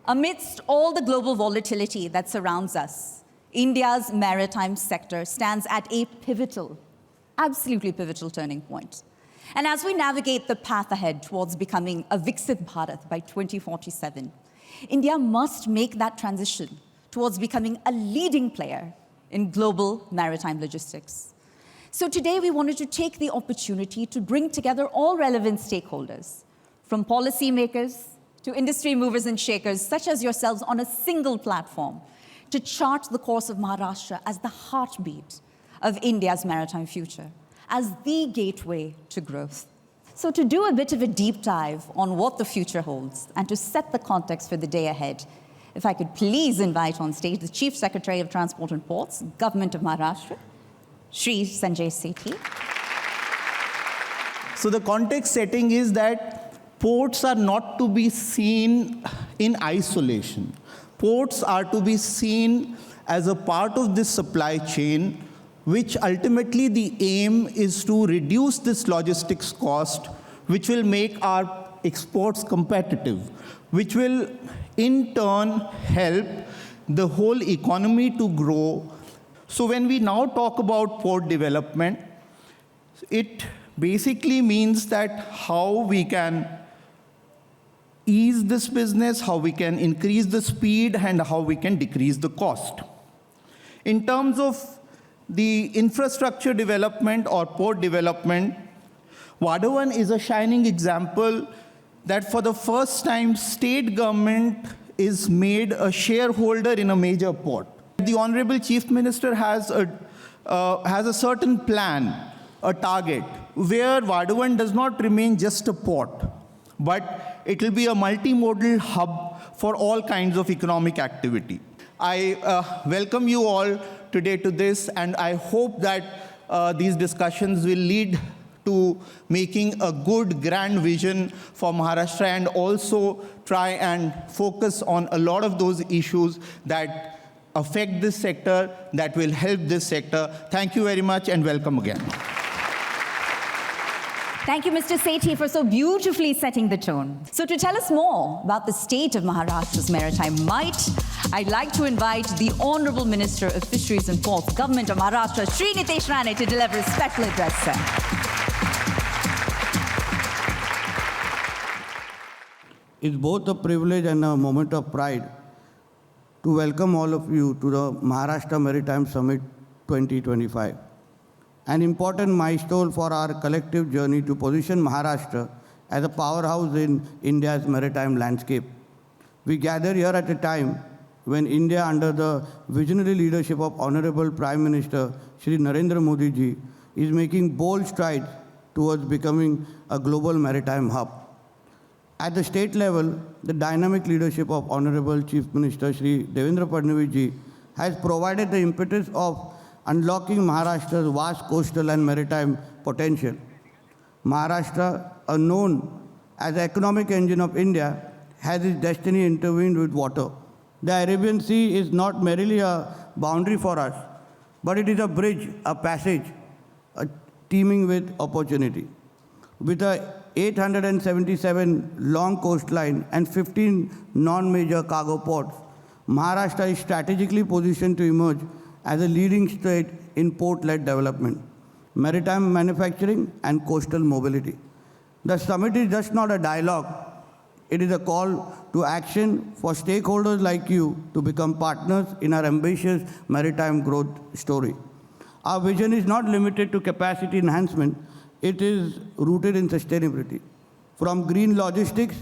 Amidst all the global volatility that surrounds us, India's maritime sector stands at a pivotal, absolutely pivotal turning point. And as we navigate the path ahead towards becoming a Viksit Bharat by 2047, India must make that transition towards becoming a leading player in global maritime logistics. So today we wanted to take the opportunity to bring together all relevant stakeholders, from policymakers to industry movers and shakers, such as yourselves, on a single platform to chart the course of Maharashtra as the heartbeat of India's maritime future, as the gateway to growth. So to do a bit of a deep dive on what the future holds and to set the context for the day ahead, if I could please invite on stage the Chief Secretary of Transport and Ports, Government of Maharashtra, Shri Sanjay Sethi. So the context setting is that ports are not to be seen in isolation. Ports are to be seen as a part of this supply chain, which ultimately the aim is to reduce this logistics cost, which will make our exports competitive, which will in turn help the whole economy to grow. So when we now talk about port development, it basically means that how we can ease this business, how we can increase the speed, and how we can decrease the cost. In terms of the infrastructure development or port development, Vadhavan is a shining example that for the first time, state government is made a shareholder in a major port. The Honorable Chief Minister has a certain plan, a target, where Vadhavan does not remain just a port, but it will be a multimodal hub for all kinds of economic activity. I welcome you all today to this, and I hope that these discussions will lead to making a good, grand vision for Maharashtra and also try and focus on a lot of those issues that affect this sector, that will help this sector. Thank you very much and welcome again. Thank you, Mr. Sethi, for so beautifully setting the tone. So to tell us more about the state of Maharashtra's maritime might, I'd like to invite the Honorable Minister of Fisheries and Ports, Government of Maharashtra, Shri Nitesh Rane, to deliver a special address, sir. It's both a privilege and a moment of pride to welcome all of you to the Maharashtra Maritime Summit 2025. An important milestone for our collective journey to position Maharashtra as a powerhouse in India's maritime landscape. We gather here at a time when India, under the visionary leadership of Honorable Prime Minister Shri Narendra Modi ji, is making bold strides towards becoming a global maritime hub. At the state level, the dynamic leadership of Honorable Chief Minister Shri Devendra Fadnavis ji has provided the impetus of unlocking Maharashtra's vast coastal and maritime potential. Maharashtra, known as the economic engine of India, has its destiny intertwined with water. The Arabian Sea is not merely a boundary for us, but it is a bridge, a passage, teeming with opportunity. With a 877 long coastline and 15 non-major cargo ports, Maharashtra is strategically positioned to emerge as a leading state in port-led development, maritime manufacturing, and coastal mobility. The summit is just not a dialogue. It is a call to action for stakeholders like you to become partners in our ambitious maritime growth story. Our vision is not limited to capacity enhancement. It is rooted in sustainability. From green logistics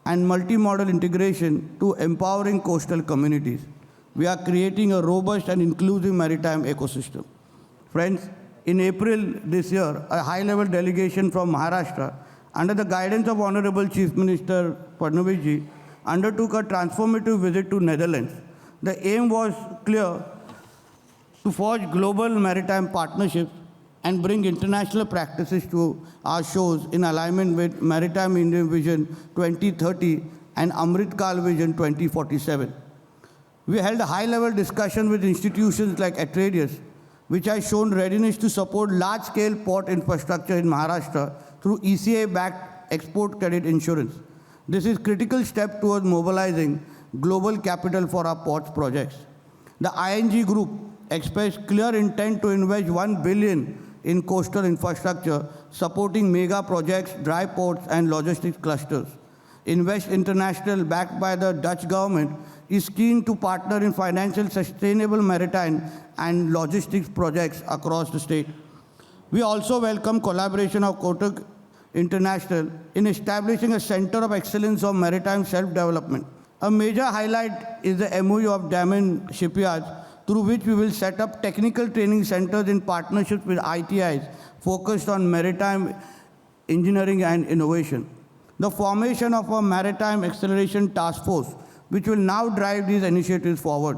and multimodal integration to empowering coastal communities, we are creating a robust and inclusive maritime ecosystem. Friends, in April this year, a high-level delegation from Maharashtra, under the guidance of Honorable Chief Minister Fadnavis ji, undertook a transformative visit to Netherlands. The aim was clear: to forge global maritime partnerships and bring international practices to our shores in alignment with Maritime India Vision 2030 and Amrit Kaal Vision 2047. We held a high-level discussion with institutions like Atreides, which has shown readiness to support large-scale port infrastructure in Maharashtra through ECA-backed export credit insurance. This is a critical step towards mobilizing global capital for our ports projects. The ING Group expressed clear intent to invest 1 billion in coastal infrastructure, supporting mega projects, dry ports, and logistics clusters. Invest International, backed by the Dutch government, is keen to partner in financial sustainable maritime and logistics projects across the state. We also welcome collaboration of Kotak International in establishing a center of excellence of maritime self-development. A major highlight is the MOU of Daman Shipyards, through which we will set up technical training centers in partnership with ITIs focused on maritime engineering and innovation. The formation of a Maritime Acceleration Task Force, which will now drive these initiatives forward.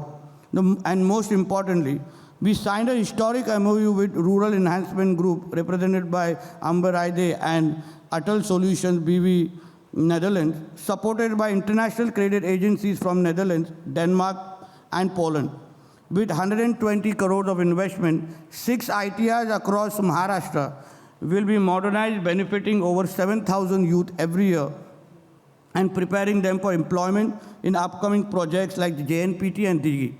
And most importantly, we signed a historic MOU with Rural Enhancement Group, represented by Amber Aide and Atal Solutions BV, Netherlands, supported by international credit agencies from Netherlands, Denmark, and Poland. With 120 crores of investment, 6 ITIs across Maharashtra will be modernized, benefiting over 7,000 youth every year and preparing them for employment in upcoming projects like JNPT and Digi.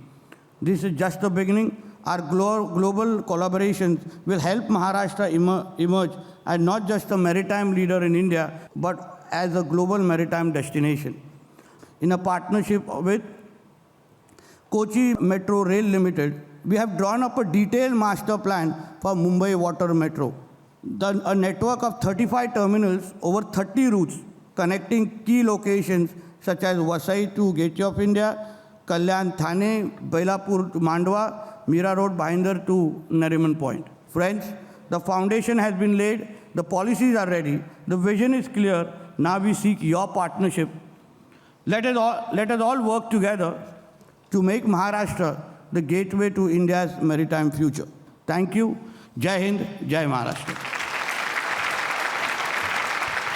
This is just the beginning. Our global collaborations will help Maharashtra emerge as not just a maritime leader in India, but as a global maritime destination. In a partnership with Kochi Metro Rail Limited, we have drawn up a detailed master plan for Mumbai Water Metro. A network of 35 terminals over 30 routes connecting key locations such as Vasai to Gateway of India, Kalyan Thane, Belapur to Mandwa, Mira Road, Bhinder to Nariman Point. Friends, the foundation has been laid, the policies are ready, the vision is clear. Now we seek your partnership. Let us all work together to make Maharashtra the gateway to India's maritime future. Thank you. Jai Hind, Jai Maharashtra.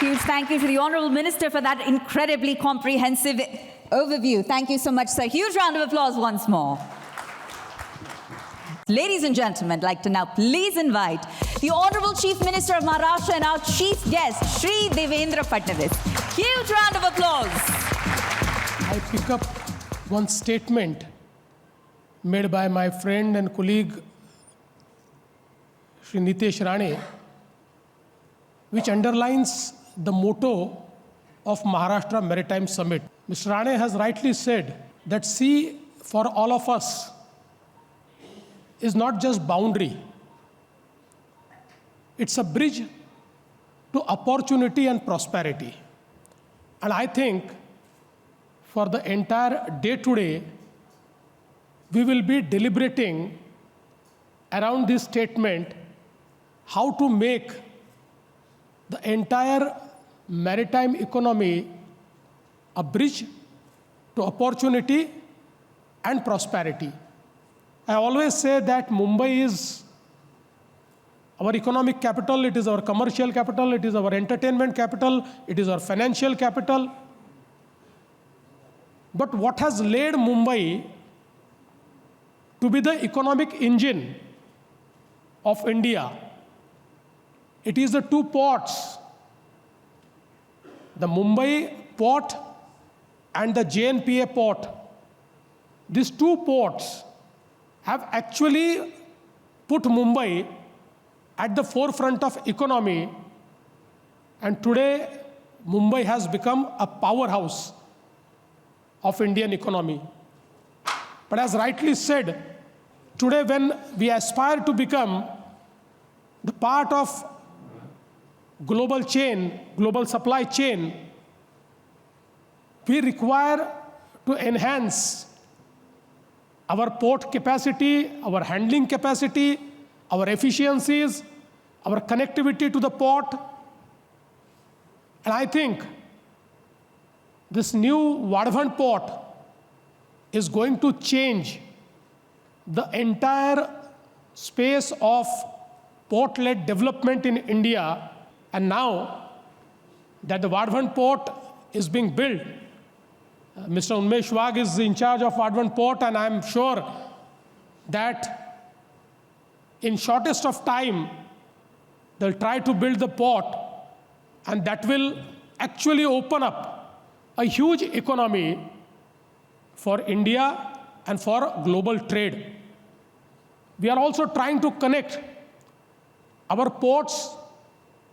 Huge thank you to the Honourable Minister for that incredibly comprehensive overview. Thank you so much, sir. Huge round of applause once more. Ladies and gentlemen, I'd like to now please invite the Honourable Chief Minister of Maharashtra and our chief guest, Shri Devendra Fadnavis. Huge round of applause. I pick up one statement made by my friend and colleague, Shri Nitesh Rane, which underlines the motto of Maharashtra Maritime Summit. Mr. Rane has rightly said that sea for all of us is not just boundary. It's a bridge to opportunity and prosperity. And I think for the entire day today, we will be deliberating around this statement how to make the entire maritime economy a bridge to opportunity and prosperity. I always say that Mumbai is our economic capital, it is our commercial capital, it is our entertainment capital, it is our financial capital. But what has led Mumbai to be the economic engine of India? It is the 2 ports, the Mumbai port and the JNPA port. These 2 ports have actually put Mumbai at the forefront of economy, and today Mumbai has become a powerhouse of Indian economy. But as rightly said, today when we aspire to become the part of global chain, global supply chain, we require to enhance our port capacity, our handling capacity, our efficiencies, our connectivity to the port. And I think this new Vadhavan port is going to change the entire space of port-led development in India. And now that the Vadhavan port is being built, Mr. Unmesh Wagh is in charge of Vadhavan port, and I'm sure that in shortest of time, they'll try to build the port, and that will actually open up a huge economy for India and for global trade. We are also trying to connect our ports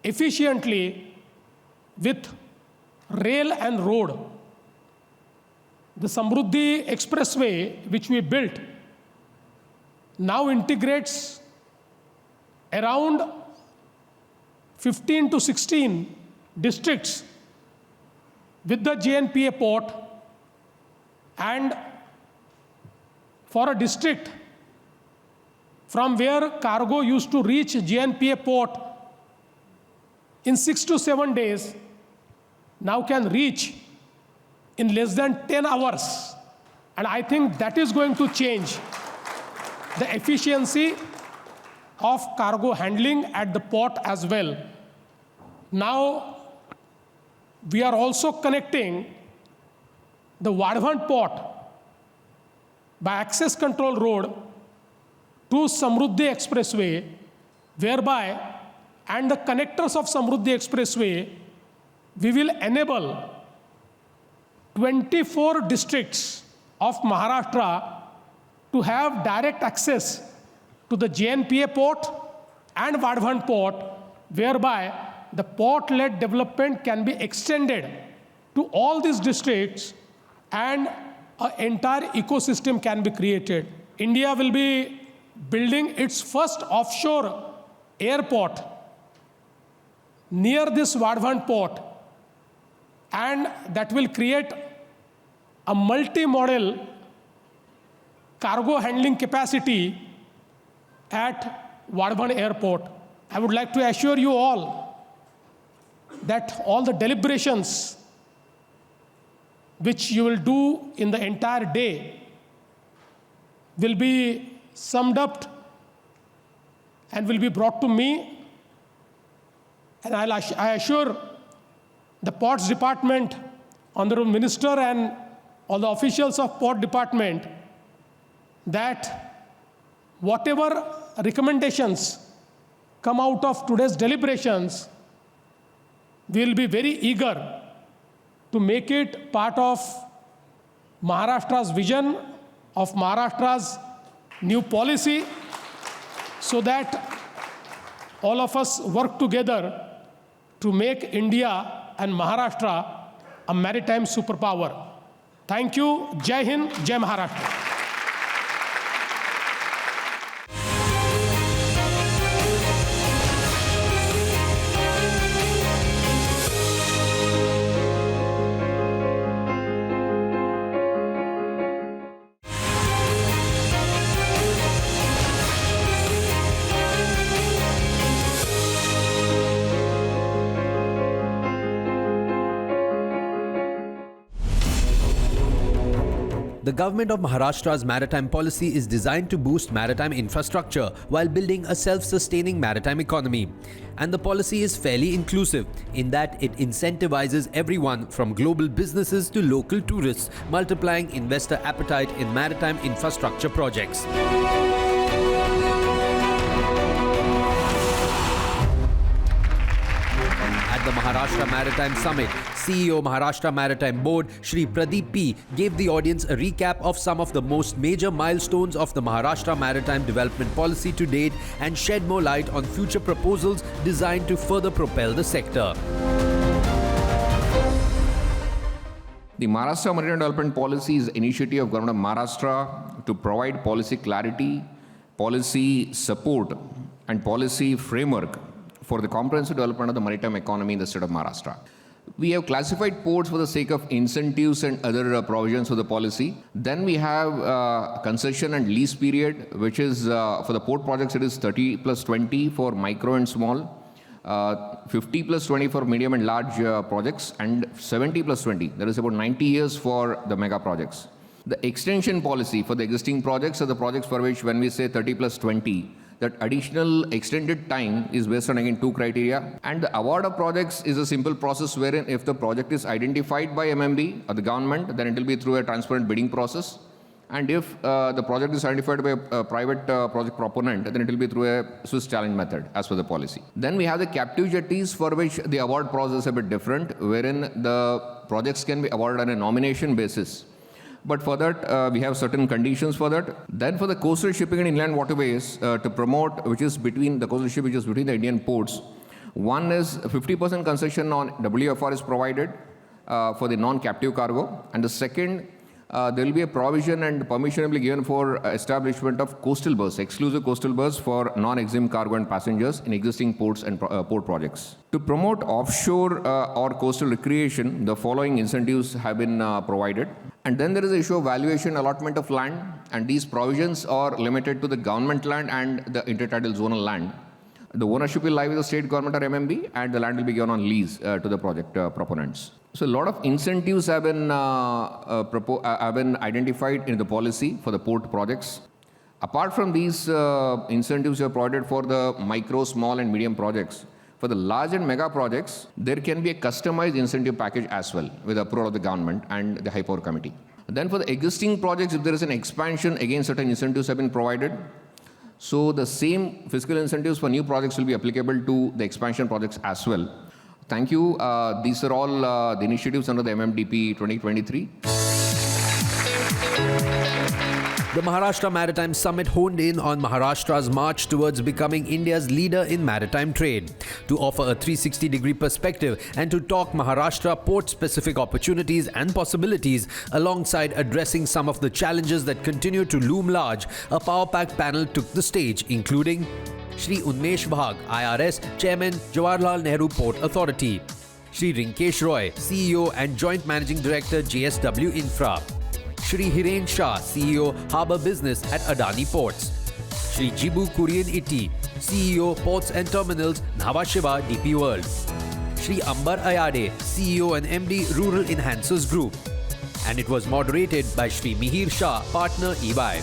efficiently with rail and road. The Samruddhi Expressway, which we built, now integrates around 15 to 16 districts with the JNPA port, and for a district from where cargo used to reach JNPA port in 6 to 7 days, now can reach in less than 10 hours. And I think that is going to change the efficiency of cargo handling at the port as well. Now, we are also connecting the Vadhavan port by access control road to Samruddhi Expressway, whereby, and the connectors of Samruddhi Expressway, we will enable 24 districts of Maharashtra to have direct access to the JNPA port and Vadhavan port, whereby the port-led development can be extended to all these districts and an entire ecosystem can be created. India will be building its first offshore airport near this Vadhavan port, and that will create a multi-modal cargo handling capacity at Vadhavan airport. I would like to assure you all that all the deliberations which you will do in the entire day will be summed up and will be brought to me, and I assure the Ports Department, Honorable Minister, and all the officials of Port Department that whatever recommendations come out of today's deliberations, we will be very eager to make it part of Maharashtra's vision, of Maharashtra's new policy, so that all of us work together to make India and Maharashtra a maritime superpower. Thank you. Jai Hind, Jai Maharashtra. The government of Maharashtra's maritime policy is designed to boost maritime infrastructure while building a self-sustaining maritime economy. And the policy is fairly inclusive in that it incentivizes everyone from global businesses to local tourists, multiplying investor appetite in maritime infrastructure projects. At the Maharashtra Maritime Summit, CEO Maharashtra Maritime Board Shri Pradeep P gave the audience a recap of some of the most major milestones of the Maharashtra Maritime Development Policy to date and shed more light on future proposals designed to further propel the sector. The Maharashtra Maritime Development Policy is an initiative of Government of Maharashtra to provide policy clarity, policy support, and policy framework for the comprehensive development of the maritime economy in the state of Maharashtra. We have classified ports for the sake of incentives and other provisions of the policy. Then we have concession and lease period, which is for the port projects, it is 30 plus 20 for micro and small, 50 plus 20 for medium and large projects, and 70 plus 20. That is about 90 years for the mega projects. The extension policy for the existing projects are the projects for which, when we say 30 plus 20, that additional extended time is based on, again, two criteria. And the award of projects is a simple process wherein if the project is identified by MMB or the government, then it will be through a transparent bidding process. And if the project is identified by a private project proponent, then it will be through a Swiss challenge method as per the policy. Then we have the captive jetties, for which the award process is a bit different, wherein the projects can be awarded on a nomination basis. But for that, we have certain conditions for that. Then for the coastal shipping and inland waterways, to promote, which is between the coastal shipping, which is between the Indian ports, one is 50% concession on WFR is provided for the non-captive cargo. And the second, there will be a provision and permission will be given for establishment of coastal berths, exclusive coastal berths for non-exempt cargo and passengers in existing ports and port projects. To promote offshore or coastal recreation, the following incentives have been provided. And then there is the issue of valuation allotment of land, and these provisions are limited to the government land and the intertidal zonal land. The ownership will lie with the state government or MMB, and the land will be given on lease to the project proponents. So a lot of incentives have been identified in the policy for the port projects. Apart from these incentives are provided for the micro, small and medium projects, for the large and mega projects, there can be a customized incentive package as well with approval of the government and the High Power Committee. Then for the existing projects, if there is an expansion, again certain incentives have been provided. So the same fiscal incentives for new projects will be applicable to the expansion projects as well. Thank you. These are all the initiatives under the MMDP 2023. The Maharashtra Maritime Summit honed in on Maharashtra's march towards becoming India's leader in maritime trade. To offer a 360-degree perspective and to talk Maharashtra port-specific opportunities and possibilities alongside addressing some of the challenges that continue to loom large, a power-packed panel took the stage, including Shri Unmesh Bhag, IRS, Chairman, Jawaharlal Nehru Port Authority; Shri Rinkesh Roy, CEO and Joint Managing Director, JSW Infra; Shri Hiren Shah, CEO, Harbour Business at Adani Ports; Shri Jibu Kurian Iti, CEO, Ports and Terminals, Nhava Shiva, DP World; Shri Ambar Ayade, CEO and MD, Rural Enhancers Group. And it was moderated by Shri Mihir Shah, Partner, EY.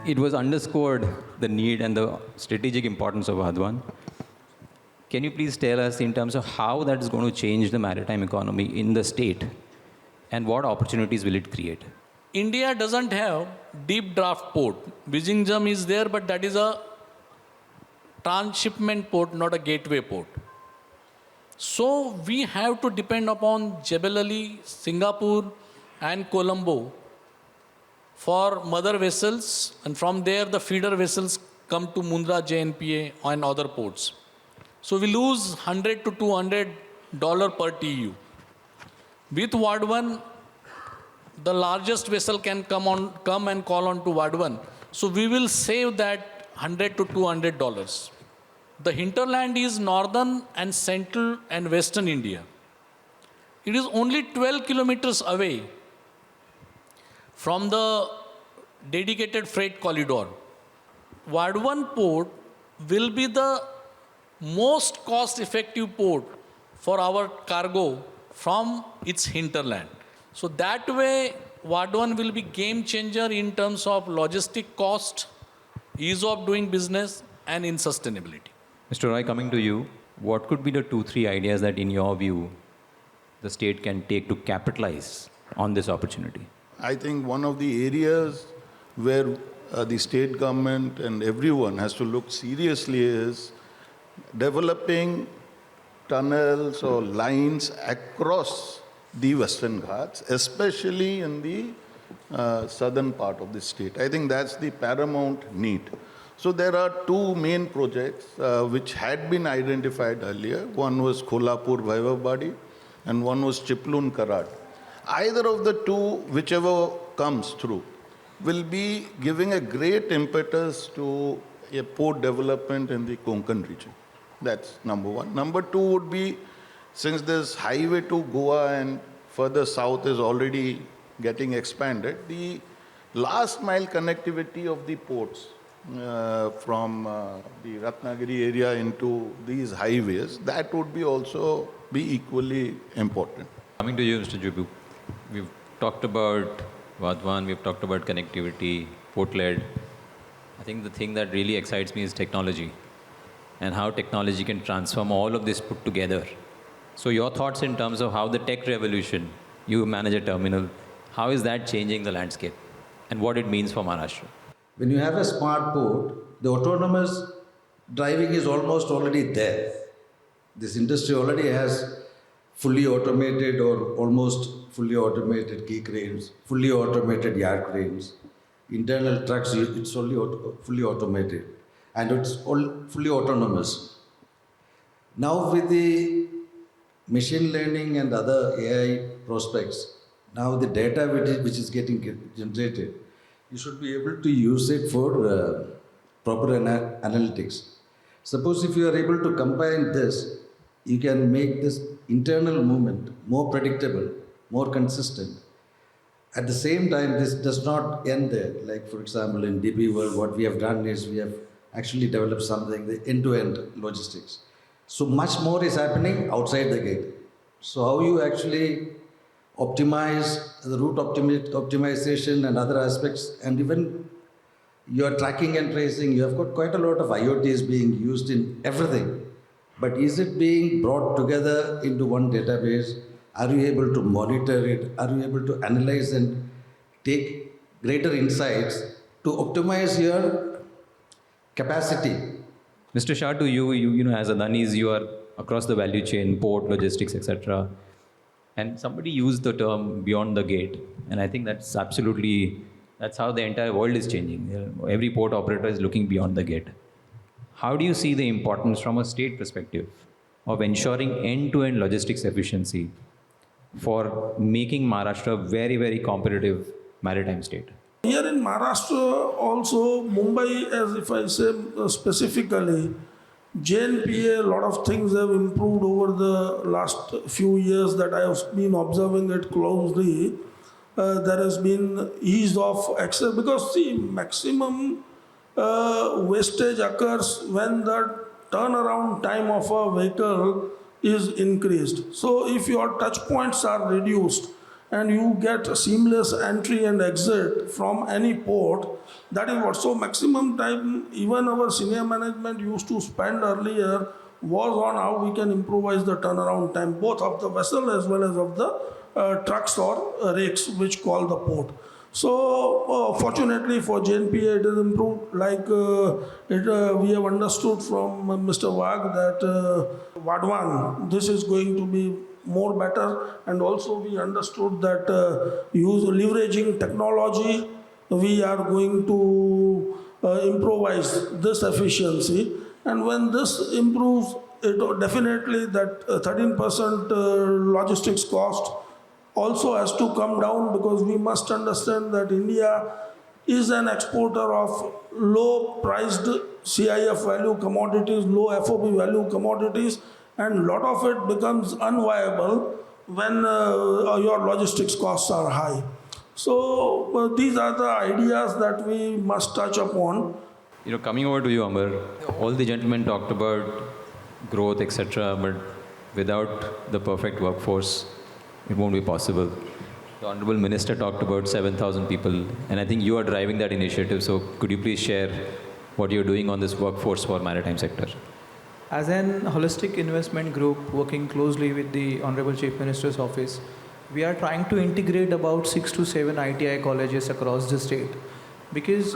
It was underscored the need and the strategic importance of Vadhavan. Can you please tell us in terms of how that is going to change the maritime economy in the state and what opportunities will it create? India doesn't have deep draft port. Vizhinjam is there, but that is a transshipment port, not a gateway port. So we have to depend upon Jebel Ali, Singapore and Colombo for mother vessels, and from there the feeder vessels come to Mundra, JNPA and other ports. So we lose $100 to $200 per TEU. With Vadhavan, the largest vessel can come and call on to Vadhavan. So we will save that $100 to $200. The hinterland is northern and central and western India. It is only 12 kilometers away from the dedicated freight corridor. Vadhavan port will be the most cost-effective port for our cargo from its hinterland. So that way, Vadhavan will be game changer in terms of logistic cost, ease of doing business, and in sustainability. Mr. Roy, coming to you, what could be the 2-3 ideas that in your view the state can take to capitalize on this opportunity? I think one of the areas where the state government and everyone has to look seriously is developing tunnels or lines across the Western Ghats, especially in the southern part of the state. I think that's the paramount need. So there are two main projects which had been identified earlier. One was Kolhapur Vaivavbadi and one was Chiplun Karad. Either of the two, whichever comes through, will be giving a great impetus to a port development in the Konkan region. That's number one. Number two would be, since this highway to Goa and further south is already getting expanded, the last mile connectivity of the ports from the Ratnagiri area into these highways, that would be also be equally important. Coming to you, Mr. Jubu, we've talked about Vadwan, we've talked about connectivity, port-led. I think the thing that really excites me is technology and how technology can transform all of this put together. So your thoughts in terms of how the tech revolution, you manage a terminal, how is that changing the landscape and what it means for Maharashtra? When you have a smart port, the autonomous driving is almost already there. This industry already has fully automated or almost fully automated key cranes, fully automated yard cranes, internal trucks, it's only fully automated and it's all fully autonomous. Now with the machine learning and other AI prospects, now the data which is getting generated, you should be able to use it for proper analytics. Suppose if you are able to combine this, you can make this internal movement more predictable, more consistent. At the same time, this does not end there. Like for example, in DB World, what we have done is we have actually developed something, the end-to-end logistics. So much more is happening outside the gate. So how you actually optimize the route optimization and other aspects, and even your tracking and tracing, you have got quite a lot of IoTs being used in everything. But is it being brought together into one database? Are you able to monitor it? Are you able to analyze and take greater insights to optimize your capacity? Mr. Shah, to you know, as Adanis, you are across the value chain, port, logistics, etc. And somebody used the term beyond the gate. And I think that's absolutely, that's how the entire world is changing. Every port operator is looking beyond the gate. How do you see the importance from a state perspective of ensuring end-to-end logistics efficiency for making Maharashtra a very, very competitive maritime state? Here in Maharashtra also, Mumbai, as if I say specifically, JNPA, a lot of things have improved over the last few years that I have been observing it closely. There has been ease of access because see, maximum wastage occurs when the turnaround time of a vehicle is increased. So if your touch points are reduced and you get seamless entry and exit from any port, that is what. So maximum time even our senior management used to spend earlier was on how we can improvise the turnaround time, both of the vessel as well as of the trucks or rakes which call the port. So fortunately for JNPA it is improved. Like we have understood from Mr. Wagh that Vadwan, this is going to be more better, and also we understood that leveraging technology, we are going to improvise this efficiency, and when this improves, it definitely that 13% logistics cost also has to come down, because we must understand that India is an exporter of low priced CIF value commodities, low FOB value commodities, and a lot of it becomes unviable when your logistics costs are high. So these are the ideas that we must touch upon. You know, coming over to you, Amar, all the gentlemen talked about growth, etc., but without the perfect workforce, it won't be possible. The Honorable Minister talked about 7,000 people, and I think you are driving that initiative. So could you please share what you're doing on this workforce for maritime sector? As an holistic investment group working closely with the Honorable Chief Minister's office, we are trying to integrate about 6 to 7 ITI colleges across the state. Because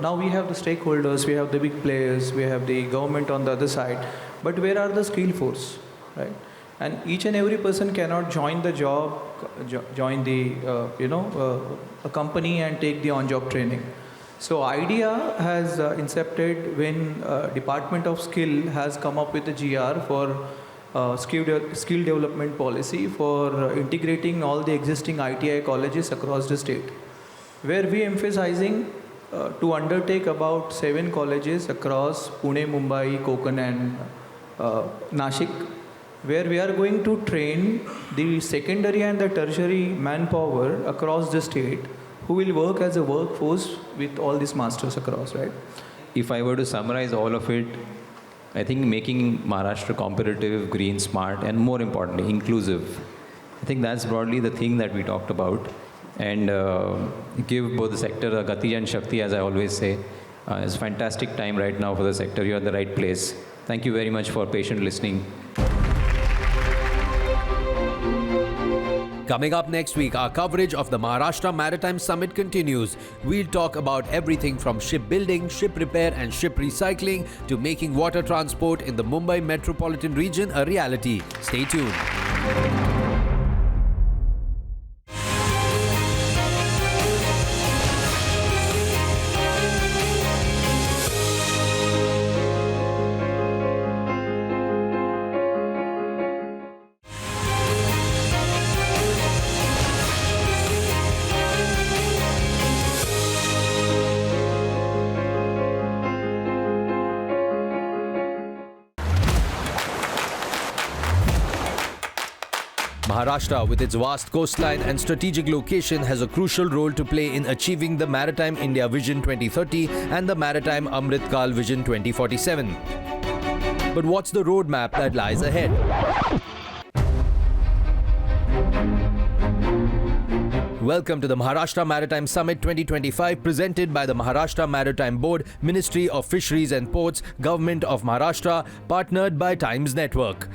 now we have the stakeholders, we have the big players, we have the government on the other side, but where are the skill force, right? And each and every person cannot join the job, join the, a company and take the on-job training. So IDEA has incepted when Department of Skill has come up with a GR for skill development policy for integrating all the existing ITI colleges across the state, where we emphasizing to undertake about 7 colleges across Pune, Mumbai, Konkan and Nashik, where we are going to train the secondary and the tertiary manpower across the state who will work as a workforce with all these masters across, right? If I were to summarize all of it, I think making Maharashtra competitive, green, smart, and more importantly, inclusive. I think that's broadly the thing that we talked about. And give both the sector a Gati and Shakti, as I always say. It's a fantastic time right now for the sector. You're at the right place. Thank you very much for patient listening. Coming up next week, our coverage of the Maharashtra Maritime Summit continues. We'll talk about everything from shipbuilding, ship repair and ship recycling to making water transport in the Mumbai metropolitan region a reality. Stay tuned. Maharashtra, with its vast coastline and strategic location, has a crucial role to play in achieving the Maritime India Vision 2030 and the Maritime Amrit Kaal Vision 2047. But what's the roadmap that lies ahead? Welcome to the Maharashtra Maritime Summit 2025, presented by the Maharashtra Maritime Board, Ministry of Fisheries and Ports, Government of Maharashtra, partnered by Times Network.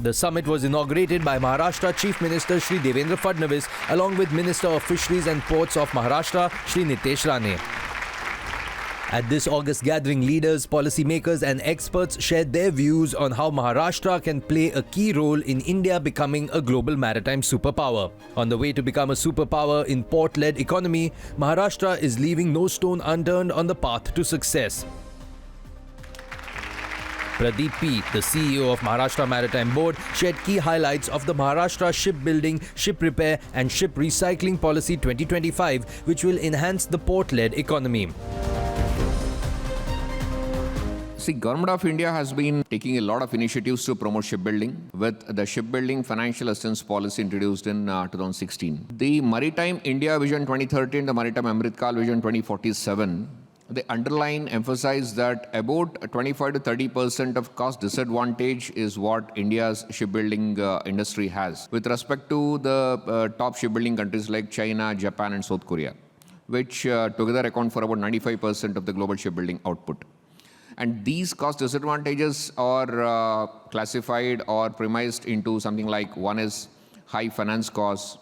The summit was inaugurated by Maharashtra Chief Minister Shri Devendra Fadnavis along with Minister of Fisheries and Ports of Maharashtra Shri Nitesh Rane. At this August gathering, leaders, policymakers and experts shared their views on how Maharashtra can play a key role in India becoming a global maritime superpower. On the way to become a superpower in port-led economy, Maharashtra is leaving no stone unturned on the path to success. Pradeep P., the CEO of Maharashtra Maritime Board, shared key highlights of the Maharashtra Shipbuilding, Ship Repair and Ship Recycling Policy 2025, which will enhance the port-led economy. See, Government of India has been taking a lot of initiatives to promote shipbuilding with the Shipbuilding Financial Assistance Policy introduced in 2016. The Maritime India Vision 2030 and the Maritime Amrit Kaal Vision 2047, they underline, emphasize that about 25 to 30% of cost disadvantage is what India's shipbuilding industry has with respect to the top shipbuilding countries like China, Japan and South Korea, which together account for about 95% of the global shipbuilding output. And these cost disadvantages are classified or premised into something like one is high finance costs,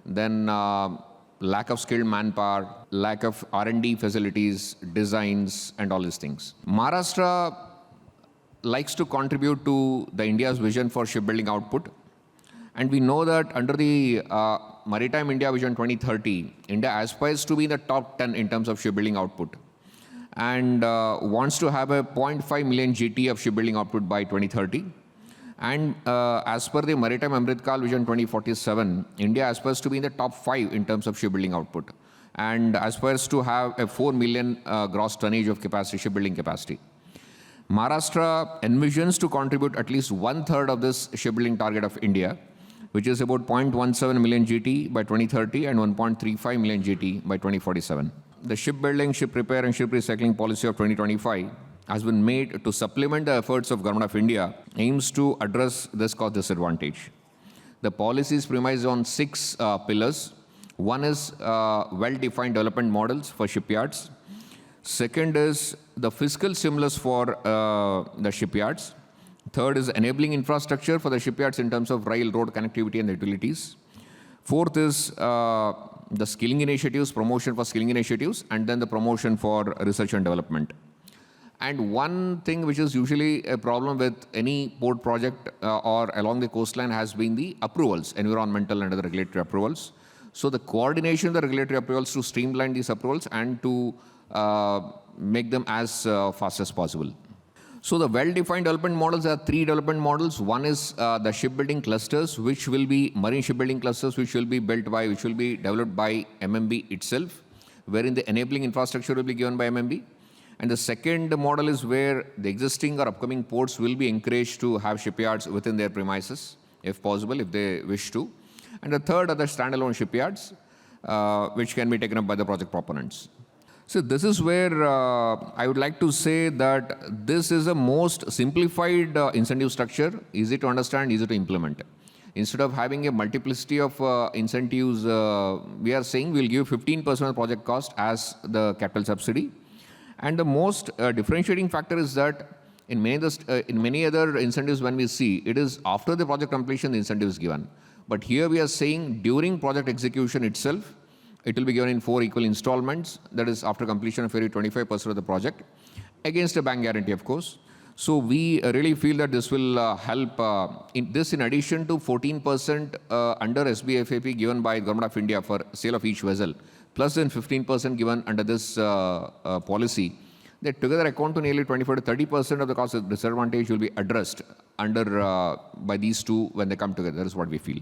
then lack of skilled manpower, lack of R&D facilities, designs, and all these things. Maharashtra likes to contribute to the India's vision for shipbuilding output. And we know that under the Maritime India Vision 2030, India aspires to be in the top 10 in terms of shipbuilding output and wants to have a 0.5 million GT of shipbuilding output by 2030. And as per the Maritime Amrit Kaal Vision 2047, India aspires to be in the top 5 in terms of shipbuilding output and aspires to have a 4 million gross tonnage of capacity, shipbuilding capacity. Maharashtra envisions to contribute at least 1/3 of this shipbuilding target of India, which is about 0.17 million GT by 2030 and 1.35 million GT by 2047. The Shipbuilding, Ship Repair and Ship Recycling Policy of 2025 has been made to supplement the efforts of Government of India, aims to address this cost disadvantage. The policy is premised on 6 pillars. One is well-defined development models for shipyards. Second is the fiscal stimulus for the shipyards. Third is enabling infrastructure for the shipyards in terms of rail, road connectivity and utilities. Fourth is the skilling initiatives, promotion for skilling initiatives, and then the promotion for research and development. And one thing which is usually a problem with any port project or along the coastline has been the approvals, environmental and other regulatory approvals. So the coordination of the regulatory approvals to streamline these approvals and to make them as fast as possible. So the well-defined development models are 3 development models. One is the shipbuilding clusters, which will be marine shipbuilding clusters, which will be which will be developed by MMB itself, wherein the enabling infrastructure will be given by MMB. And the second model is where the existing or upcoming ports will be encouraged to have shipyards within their premises, if possible, if they wish to. And the third are the standalone shipyards, which can be taken up by the project proponents. So this is where I would like to say that this is a most simplified incentive structure, easy to understand, easy to implement. Instead of having a multiplicity of incentives, we are saying we'll give 15% of the project cost as the capital subsidy. And the most differentiating factor is that in many other incentives when we see, it is after the project completion the incentive is given. But here we are saying during project execution itself, it will be given in 4 equal installments, that is after completion of every 25% of the project, against a bank guarantee, of course. So we really feel that this will help, in addition to 14% under SBFAP given by Government of India for sale of each vessel, plus then 15% given under this policy, that together account to nearly 25 to 30% of the cost of disadvantage will be addressed under by these two when they come together. That is what we feel.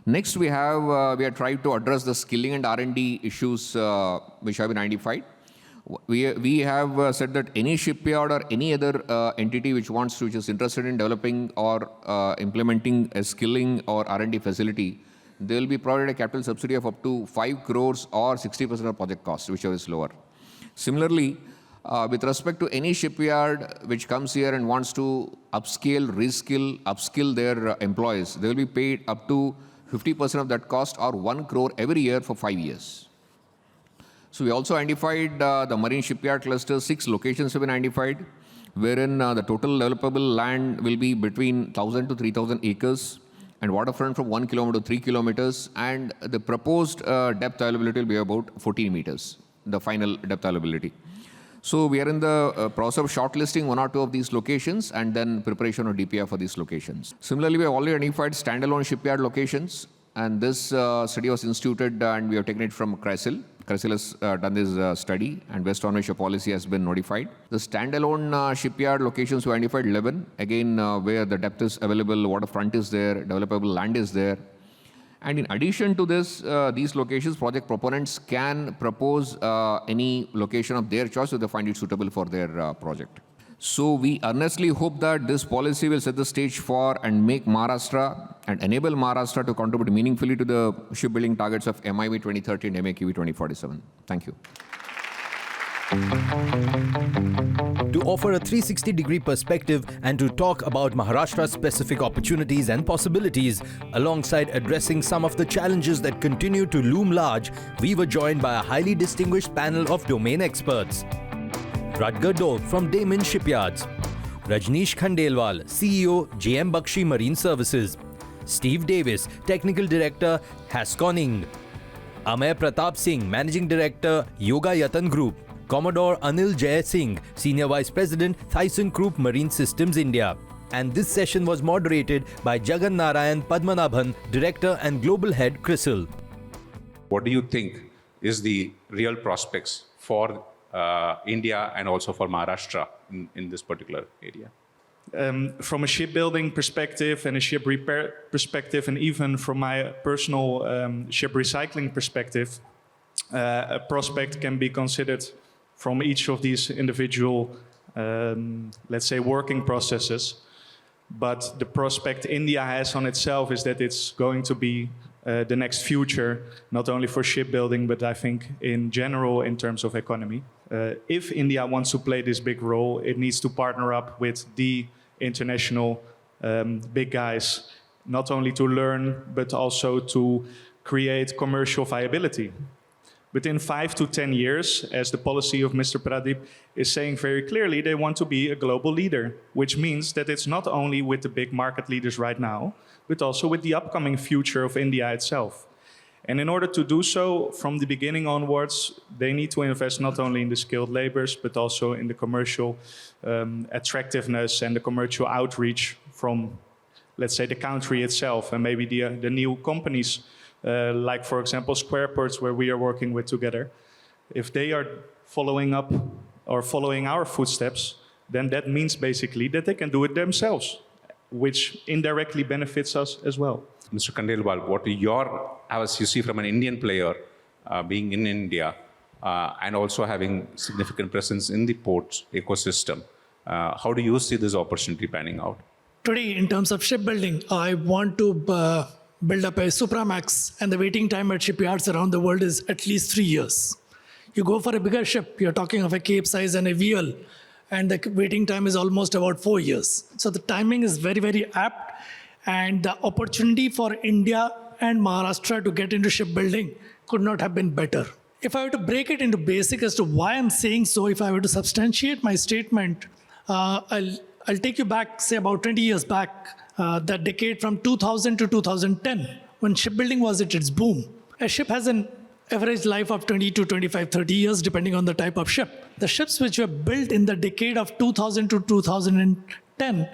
Next, we have tried to address the skilling and R&D issues which have been identified. We have said that any shipyard or any other entity which is interested in developing or implementing a skilling or R&D facility, they will be provided a capital subsidy of up to 5 crores or 60% of project cost, whichever is lower. Similarly, with respect to any shipyard which comes here and wants to upscale, upskill their employees, they will be paid up to 50% of that cost or 1 crore every year for 5 years. So we also identified the marine shipyard cluster, 6 locations have been identified, wherein the total developable land will be between 1,000 to 3,000 acres and waterfront from 1 kilometer to 3 kilometers, and the proposed depth availability will be about 14 meters, the final depth availability. So we are in the process of shortlisting 1 or 2 of these locations and then preparation of DPR for these locations. Similarly, we have already identified standalone shipyard locations, and this study was instituted and we have taken it from CRISIL. CRISIL has done this study, and West on which a policy has been notified. The standalone shipyard locations we identified 11, again where the depth is available, waterfront is there, developable land is there. And in addition to this, these locations, project proponents can propose any location of their choice if they find it suitable for their project. So we earnestly hope that this policy will set the stage for and make Maharashtra and enable Maharashtra to contribute meaningfully to the shipbuilding targets of MIV 2030 and MAQV 2047. Thank you. To offer a 360-degree perspective and to talk about Maharashtra's specific opportunities and possibilities, alongside addressing some of the challenges that continue to loom large, we were joined by a highly distinguished panel of domain experts. Rutger Dole from Damon Shipyards, Rajneesh Khandelwal, CEO, JM Bakshi Marine Services, Steve Davis, Technical Director, Hasconing, Amay Pratap Singh, Managing Director, Yoga Yatan Group, Commodore Anil Jay Singh, Senior Vice President, ThyssenKrupp Marine Systems India. And this session was moderated by Jagan Narayan Padmanabhan, Director and Global Head, CRISIL. What do you think is the real prospects for India and also for Maharashtra in this particular area? From a shipbuilding perspective and a ship repair perspective, and even from my personal ship recycling perspective, a prospect can be considered from each of these individual, let's say, working processes. But the prospect India has on itself is that it's going to be the next future, not only for shipbuilding, but I think in general in terms of economy. If India wants to play this big role, it needs to partner up with the international big guys, not only to learn, but also to create commercial viability. Within 5 to 10 years, as the policy of Mr. Pradeep is saying very clearly, they want to be a global leader, which means that it's not only with the big market leaders right now, but also with the upcoming future of India itself. And in order to do so, from the beginning onwards, they need to invest not only in the skilled laborers, but also in the commercial attractiveness and the commercial outreach from, let's say, the country itself, and maybe the new companies like, for example, Squareports, where we are working with together. If they are following up or following our footsteps, then that means basically that they can do it themselves, which indirectly benefits us as well. Mr. Khandelwal, what are your, as you see from an Indian player being in India, and also having significant presence in the ports ecosystem. How do you see this opportunity panning out? Today, in terms of shipbuilding, I want to build up a Supramax, and the waiting time at shipyards around the world is at least 3 years. You go for a bigger ship, you're talking of a capesize and a VL, and the waiting time is almost about 4 years. So the timing is very, very apt, and the opportunity for India and Maharashtra to get into shipbuilding could not have been better. If I were to break it into basic as to why I'm saying so, if I were to substantiate my statement, I'll take you back, say about 20 years back, that decade from 2000 to 2010, when shipbuilding was at its boom. A ship has an average life of 20 to 25, 30 years, depending on the type of ship. The ships which were built in the decade of 2000 to 2010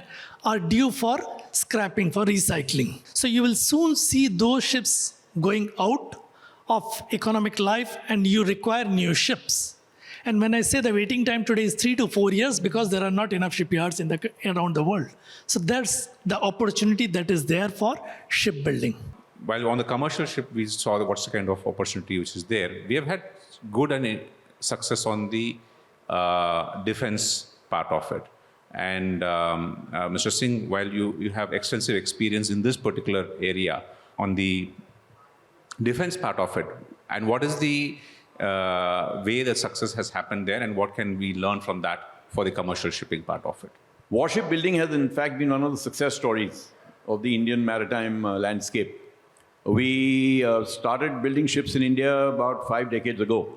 are due for scrapping, for recycling. So you will soon see those ships going out of economic life, and you require new ships. And when I say the waiting time today is 3 to 4 years, because there are not enough shipyards around the world. So that's the opportunity that is there for shipbuilding. While on the commercial ship, we saw what's the kind of opportunity which is there. We have had good success on the defense part of it. And Mr. Singh, while you have extensive experience in this particular area on the defense part of it, and what is the way that success has happened there, and what can we learn from that for the commercial shipping part of it? Warship building has in fact been one of the success stories of the Indian maritime landscape. We started building ships in India about 5 decades ago.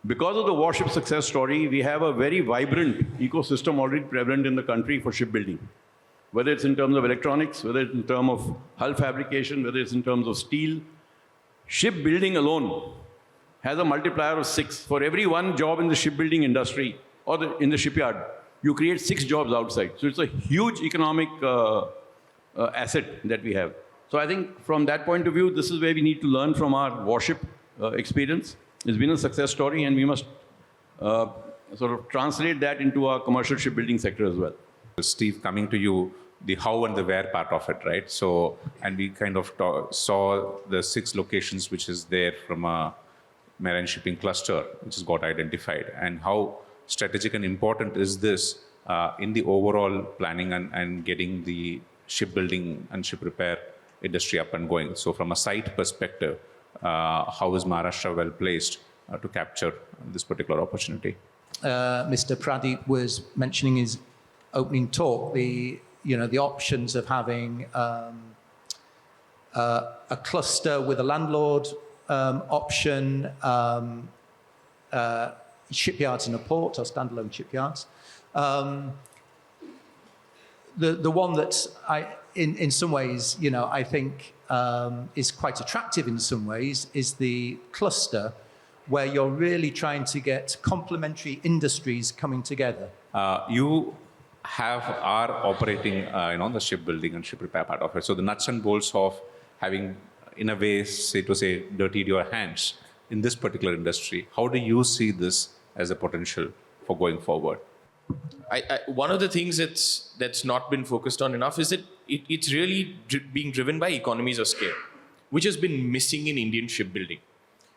Because of the warship success story, we have a very vibrant ecosystem already prevalent in the country for shipbuilding. Whether it's in terms of electronics, whether it's in terms of hull fabrication, whether it's in terms of steel, shipbuilding alone has a multiplier of 6. For every 1 job in the shipbuilding industry or in the shipyard, you create 6 jobs outside. So it's a huge economic asset that we have. So I think from that point of view, this is where we need to learn from our warship experience. It's been a success story, and we must sort of translate that into our commercial shipbuilding sector as well. Steve, coming to you, the how and the where part of it, right? So, and we kind of saw the 6 locations which is there from a marine shipping cluster, which has got identified, and how strategic and important is this in the overall planning and getting the shipbuilding and ship repair industry up and going. So from a site perspective, how is Maharashtra well placed to capture this particular opportunity? Mr. Pradeep was mentioning his opening talk, the options of having a cluster with a landlord option, shipyards in a port or standalone shipyards. The one that in some ways, I think is quite attractive in some ways is the cluster where you're really trying to get complementary industries coming together. You are operating the shipbuilding and ship repair part of it. So the nuts and bolts of having, in a way, dirtied your hands in this particular industry. How do you see this as a potential for going forward? One of the things that's not been focused on enough is that it's really being driven by economies of scale, which has been missing in Indian shipbuilding.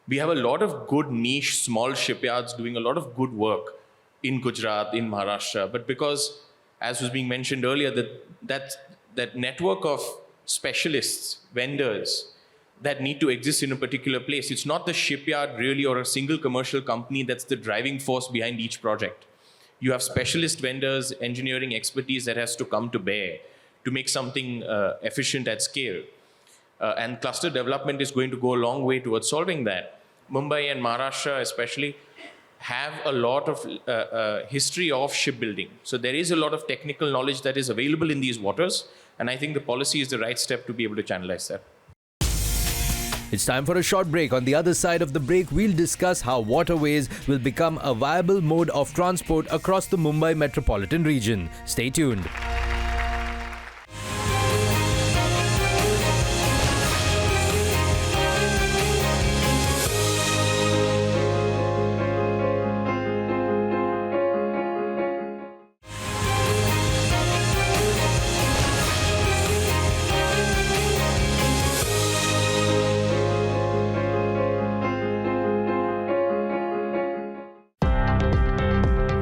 We have a lot of good niche small shipyards doing a lot of good work in Gujarat, in Maharashtra, but because, as was being mentioned earlier, that network of specialists, vendors that need to exist in a particular place, it's not the shipyard really or a single commercial company that's the driving force behind each project. You have specialist vendors, engineering expertise that has to come to bear to make something efficient at scale. And cluster development is going to go a long way towards solving that. Mumbai and Maharashtra especially have a lot of history of shipbuilding. So there is a lot of technical knowledge that is available in these waters. And I think the policy is the right step to be able to channelize that. It's time for a short break. On the other side of the break, we'll discuss how waterways will become a viable mode of transport across the Mumbai metropolitan region. Stay tuned.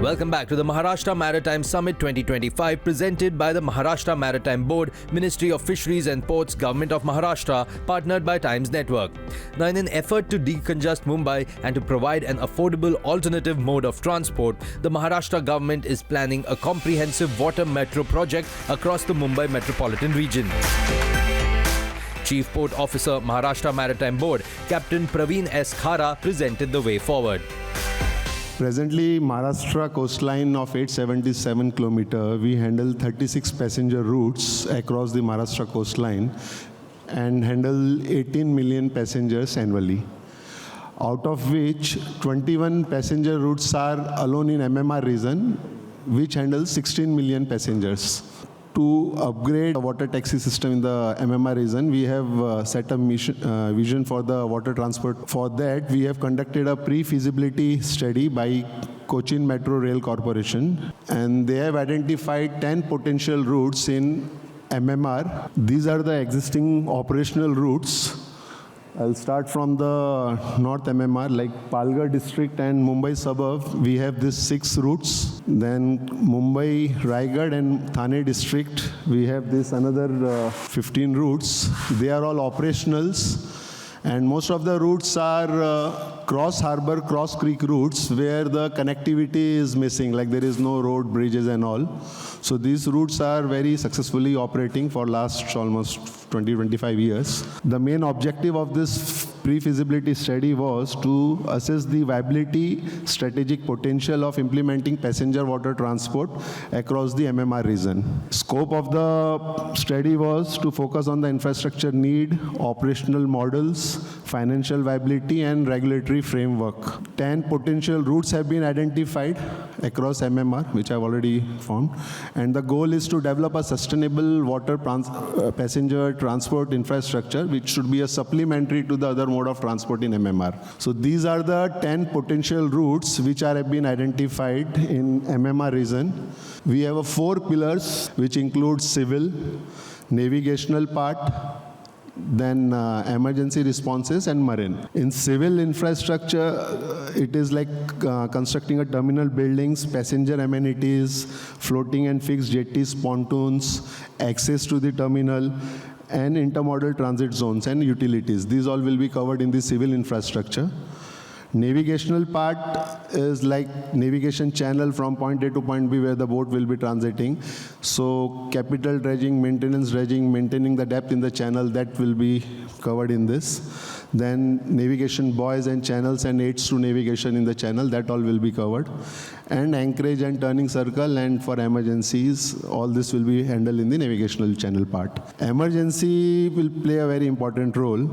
Welcome back to the Maharashtra Maritime Summit 2025 presented by the Maharashtra Maritime Board, Ministry of Fisheries and Ports, Government of Maharashtra, partnered by Times Network. Now, in an effort to decongest Mumbai and to provide an affordable alternative mode of transport, the Maharashtra government is planning a comprehensive water metro project across the Mumbai metropolitan region. Chief Port Officer, Maharashtra Maritime Board, Captain Praveen S. Khara, presented the way forward. Presently, Maharashtra coastline of 877 km, we handle 36 passenger routes across the Maharashtra coastline and handle 18 million passengers annually. Out of which 21 passenger routes are alone in MMR region, which handles 16 million passengers. To upgrade the water taxi system in the MMR region, we have set a vision for the water transport. For that, we have conducted a pre-feasibility study by Cochin Metro Rail Corporation, and they have identified 10 potential routes in MMR. These are the existing operational routes. I'll start from the North MMR, like Palghar district and Mumbai suburb. We have these 6 routes. Then Mumbai, Raigad and Thane district, we have this another 15 routes. They are all operationals. And most of the routes are cross-harbor, cross-creek routes where the connectivity is missing, like there is no road, bridges and all. So these routes are very successfully operating for last almost 20-25 years. The main objective of this pre-feasibility study was to assess the viability, strategic potential of implementing passenger water transport across the MMR region. Scope of the study was to focus on the infrastructure need, operational models, financial viability and regulatory framework. 10 potential routes have been identified across MMR, which I've already found. And the goal is to develop a sustainable water passenger transport infrastructure, which should be a supplementary to the other mode of transport in MMR. So these are the 10 potential routes which have been identified in MMR region. We have 4 pillars, which include civil, navigational part, then emergency responses and marine. In civil infrastructure, it is like constructing a terminal buildings, passenger amenities, floating and fixed jetties, pontoons, access to the terminal, and intermodal transit zones and utilities. These all will be covered in the civil infrastructure. Navigational part is like navigation channel from point A to point B where the boat will be transiting. So capital dredging, maintenance dredging, maintaining the depth in the channel, that will be covered in this. Then navigation buoys and channels and aids to navigation in the channel, that all will be covered. And anchorage and turning circle, and for emergencies, all this will be handled in the navigational channel part. Emergency will play a very important role.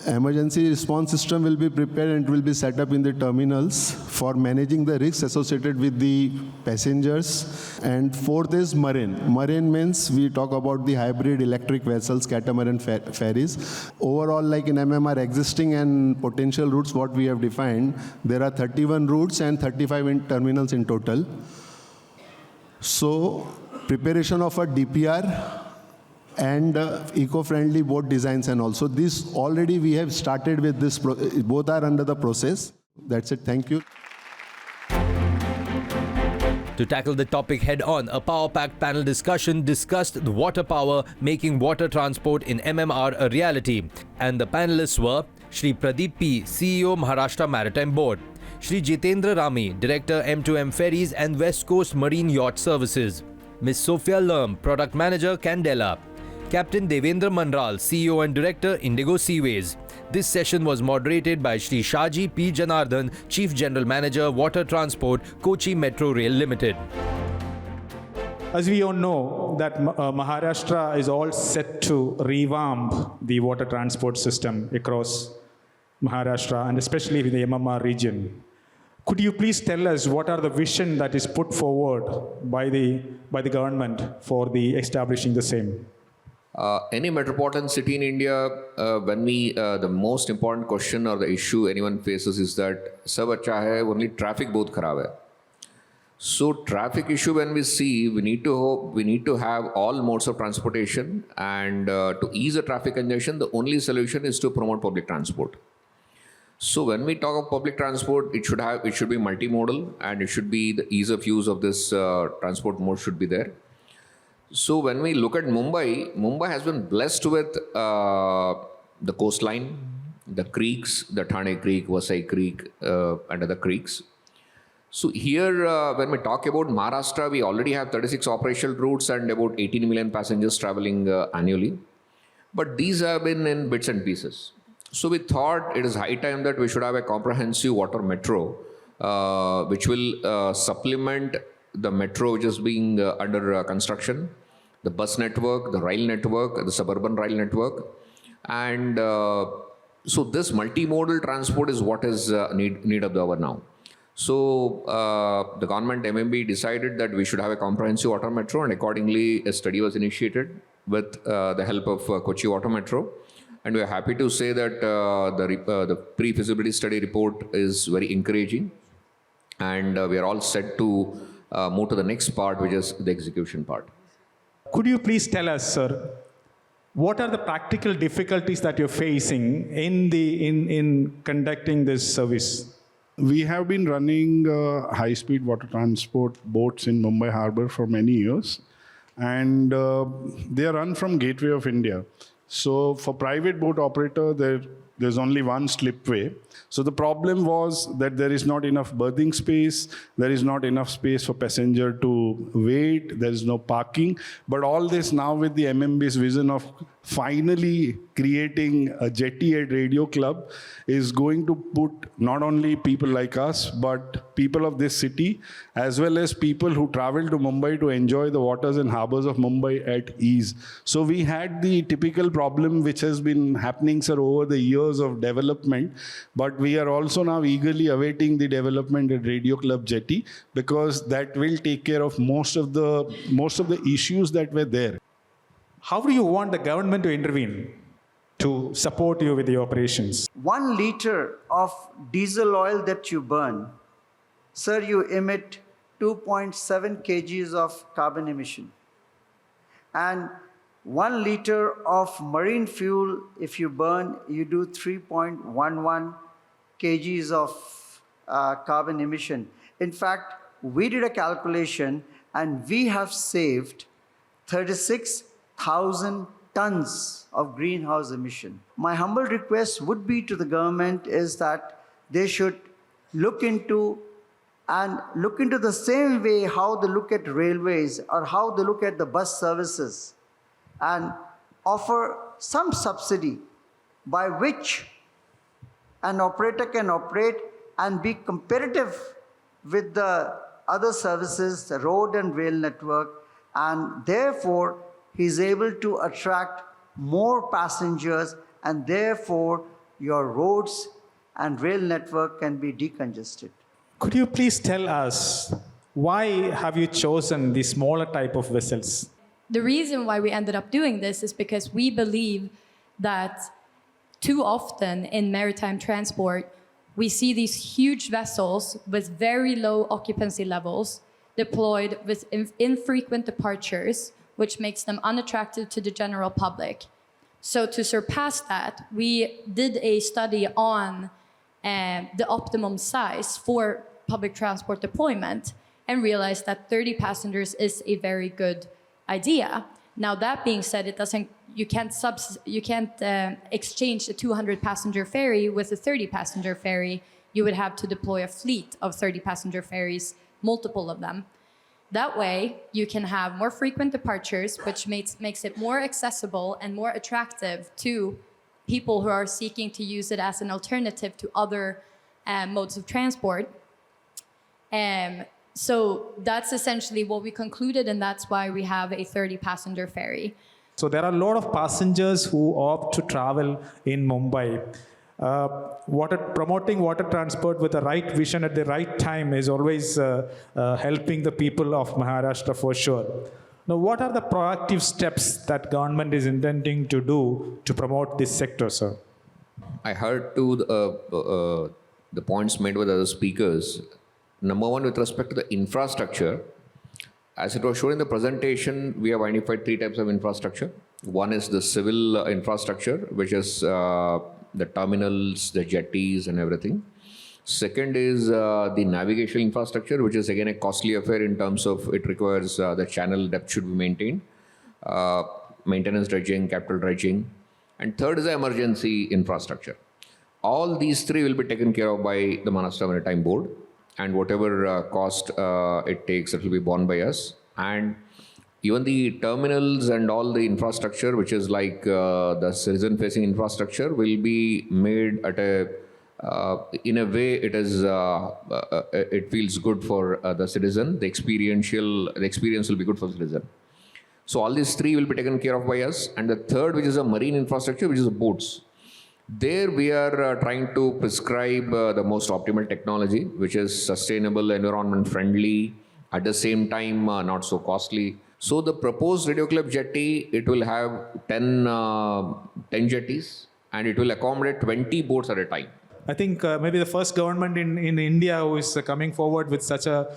Emergency response system will be prepared and will be set up in the terminals for managing the risks associated with the passengers. And fourth is marine. Marine means we talk about the hybrid electric vessels, catamaran ferries. Overall, like in MMR existing and potential routes, what we have defined, there are 31 routes and 35 terminals in total. So preparation of a DPR and eco-friendly boat designs, and also this already we have started with this, both are under the process. That's it, thank you. To tackle the topic head-on, a power-packed panel discussion discussed the water power making water transport in MMR a reality. And the panelists were Shri Pradeep P, CEO Maharashtra Maritime Board, Shri Jitendra Rami, Director M2M Ferries and West Coast Marine Yacht Services, Ms. Sophia Lerm, Product Manager Candela, Captain Devendra Manral, CEO and Director Indigo Seaways. This session was moderated by Shri Shaji P. Janardhan, Chief General Manager, Water Transport, Kochi Metro Rail Limited. As we all know, that Maharashtra is all set to revamp the water transport system across Maharashtra and especially in the MMR region. Could you please tell us what are the vision that is put forward by the government for the establishing the same? Any metropolitan city in India, the most important question or the issue anyone faces is that sab acha hai, only traffic bahut kharab hai. So traffic issue, when we see, we need to have all modes of transportation, and to ease the traffic congestion, the only solution is to promote public transport. So when we talk of public transport, it should be multimodal, and it should be the ease of use of this transport mode should be there. So when we look at Mumbai has been blessed with the coastline, the creeks, the Thane Creek, Vasai Creek, and other creeks. So here, when we talk about Maharashtra, we already have 36 operational routes and about 18 million passengers traveling annually. But these have been in bits and pieces. So we thought it is high time that we should have a comprehensive water metro, which will supplement the metro which is being under construction, the bus network, the rail network, the suburban rail network. And so this multimodal transport is what is need of the hour now. So the government MMB decided that we should have a comprehensive water metro, and accordingly a study was initiated with the help of Kochi Water Metro. And we are happy to say that the pre-feasibility study report is very encouraging, and we are all set to move to the next part, which is the execution part. Could you please tell us, sir, what are the practical difficulties that you're facing in conducting this service? We have been running high-speed water transport boats in Mumbai Harbour for many years, and they are run from Gateway of India. So for private boat operator, there's only one slipway. So the problem was that there is not enough berthing space, there is not enough space for passenger to wait, there is no parking. But all this now with the MMB's vision of finally creating a jetty at Radio Club is going to put not only people like us, but people of this city, as well as people who travel to Mumbai to enjoy the waters and harbors of Mumbai at ease. So we had the typical problem which has been happening, sir, over the years of development, but we are also now eagerly awaiting the development at Radio Club Jetty, because that will take care of most of the issues that were there. How do you want the government to intervene to support you with the operations? 1 liter of diesel oil that you burn, sir, you emit 2.7 kgs of carbon emission. And 1 liter of marine fuel, if you burn, you do 3.11 kgs of carbon emission. In fact, we did a calculation and we have saved 36,000 tons of greenhouse emission. My humble request would be to the government is that they should look into the same way how they look at railways or how they look at the bus services, and offer some subsidy by which an operator can operate and be competitive with the other services, the road and rail network, and therefore he's able to attract more passengers, and therefore your roads and rail network can be decongested. Could you please tell us, why have you chosen the smaller type of vessels? The reason why we ended up doing this is because we believe that too often in maritime transport, we see these huge vessels with very low occupancy levels deployed with infrequent departures, which makes them unattractive to the general public. So to surpass that, we did a study on the optimum size for public transport deployment and realized that 30 passengers is a very good idea. Now that being said, you can't exchange a 200 passenger ferry with a 30 passenger ferry. You would have to deploy a fleet of 30 passenger ferries, multiple of them. That way, you can have more frequent departures, which makes it more accessible and more attractive to people who are seeking to use it as an alternative to other modes of transport. So that's essentially what we concluded, and that's why we have a 30-passenger ferry. So there are a lot of passengers who opt to travel in Mumbai. Promoting water transport with the right vision at the right time is always helping the people of Maharashtra for sure. Now, what are the proactive steps that government is intending to do to promote this sector, sir? I heard the points made by the other speakers. Number one, with respect to the infrastructure, as it was shown in the presentation, we have identified 3 types of infrastructure. One is the civil infrastructure, which is the terminals, the jetties and everything. Second is the navigation infrastructure, which is again a costly affair in terms of it requires the channel depth should be maintained, maintenance dredging, capital dredging. And third is the emergency infrastructure. All these three will be taken care of by the Maharashtra Maritime Board, and whatever cost it takes, it will be borne by us. And even the terminals and all the infrastructure, which is like the citizen-facing infrastructure, will be made at a in a way it is it feels good for the citizen. The experience will be good for the citizen. So all these three will be taken care of by us. And the third, which is a marine infrastructure, which is boats. There we are trying to prescribe the most optimal technology, which is sustainable, environment friendly, at the same time not so costly. So the proposed Radio Club jetty, it will have 10 jetties, and it will accommodate 20 boats at a time. I think maybe the first government in India who is coming forward with such a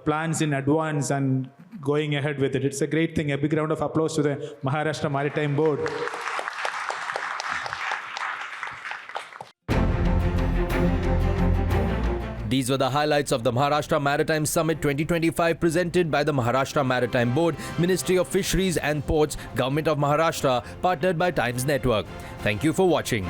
plans in advance and going ahead with it. It's a great thing. A big round of applause to the Maharashtra Maritime Board. These were the highlights of the Maharashtra Maritime Summit 2025 presented by the Maharashtra Maritime Board, Ministry of Fisheries and Ports, Government of Maharashtra, partnered by Times Network. Thank you for watching.